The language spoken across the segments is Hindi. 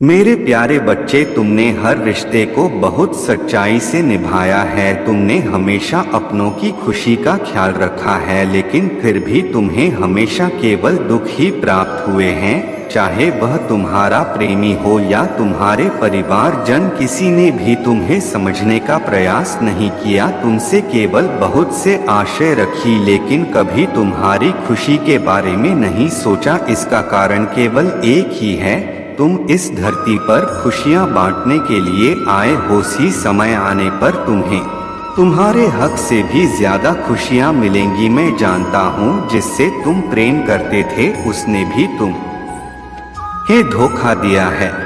मेरे प्यारे बच्चे, तुमने हर रिश्ते को बहुत सच्चाई से निभाया है। तुमने हमेशा अपनों की खुशी का ख्याल रखा है, लेकिन फिर भी तुम्हें हमेशा केवल दुख ही प्राप्त हुए हैं। चाहे वह तुम्हारा प्रेमी हो या तुम्हारे परिवारजन, किसी ने भी तुम्हें समझने का प्रयास नहीं किया। तुमसे केवल बहुत से आशय रखी, लेकिन कभी तुम्हारी खुशी के बारे में नहीं सोचा। इसका कारण केवल एक ही है, तुम इस धरती पर खुशियां बांटने के लिए आए हो। सी समय आने पर तुम्हें तुम्हारे हक से भी ज्यादा खुशियां मिलेंगी। मैं जानता हूँ जिससे तुम प्रेम करते थे उसने भी तुम्हें धोखा दिया है।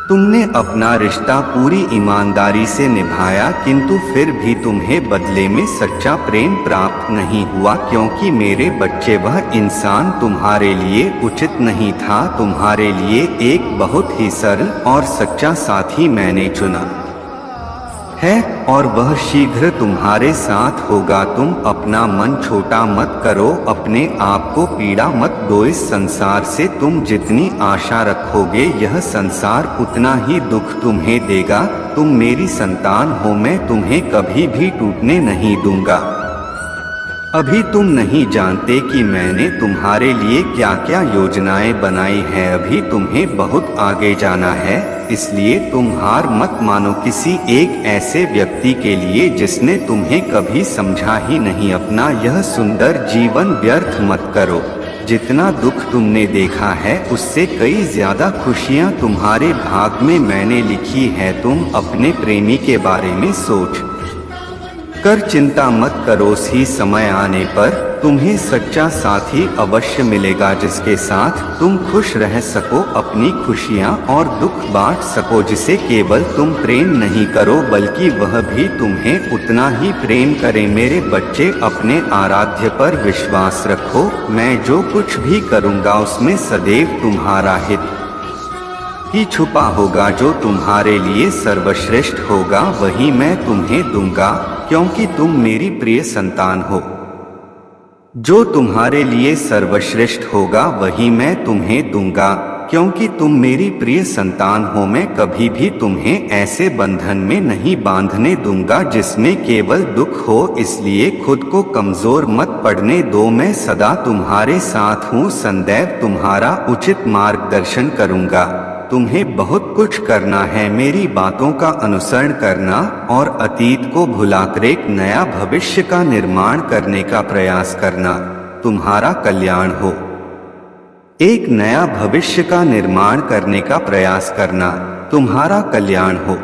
तुमने अपना रिश्ता पूरी ईमानदारी से निभाया, किंतु फिर भी तुम्हें बदले में सच्चा प्रेम प्राप्त नहीं हुआ। क्योंकि मेरे बच्चे, वह इंसान तुम्हारे लिए उचित नहीं था। तुम्हारे लिए एक बहुत ही सरल और सच्चा साथी मैंने चुना है, और वह शीघ्र तुम्हारे साथ होगा। तुम अपना मन छोटा मत करो, अपने आप को पीड़ा मत दो। इस संसार से तुम जितनी आशा रखोगे, यह संसार उतना ही दुख तुम्हें देगा। तुम मेरी संतान हो, मैं तुम्हें कभी भी टूटने नहीं दूंगा। अभी तुम नहीं जानते कि मैंने तुम्हारे लिए क्या क्या योजनाएं बनाई हैं। अभी तुम्हें बहुत आगे जाना है, इसलिए तुम हार मत मानो किसी एक ऐसे व्यक्ति के लिए जिसने तुम्हें कभी समझा ही नहीं। अपना यह सुंदर जीवन व्यर्थ मत करो। जितना दुख तुमने देखा है, उससे कई ज्यादा खुशियां तुम्हारे भाग में मैंने लिखी है। तुम अपने प्रेमी के बारे में सोच कर चिंता मत करो। सी समय आने पर तुम्हें सच्चा साथी अवश्य मिलेगा, जिसके साथ तुम खुश रह सको, अपनी खुशियां और दुख बांट सको। जिसे केवल तुम प्रेम नहीं करो, बल्कि वह भी तुम्हें उतना ही प्रेम करे। मेरे बच्चे, अपने आराध्य पर विश्वास रखो। मैं जो कुछ भी करूँगा उसमें सदैव तुम्हारा हित ही छुपा होगा। जो तुम्हारे लिए सर्वश्रेष्ठ होगा वही मैं तुम्हें दूंगा, क्योंकि तुम मेरी प्रिय संतान हो। जो तुम्हारे लिए सर्वश्रेष्ठ होगा वही मैं तुम्हें दूंगा, क्योंकि तुम मेरी प्रिय संतान हो। मैं कभी भी तुम्हें ऐसे बंधन में नहीं बांधने दूंगा जिसमें केवल दुख हो। इसलिए खुद को कमजोर मत पड़ने दो। मैं सदा तुम्हारे साथ हूँ, सदैव तुम्हारा उचित मार्गदर्शन करूंगा। तुम्हें बहुत कुछ करना है, मेरी बातों का अनुसरण करना और अतीत को भुलाकर एक नया भविष्य का निर्माण करने का प्रयास करना। तुम्हारा कल्याण हो। एक नया भविष्य का निर्माण करने का प्रयास करना, तुम्हारा कल्याण हो।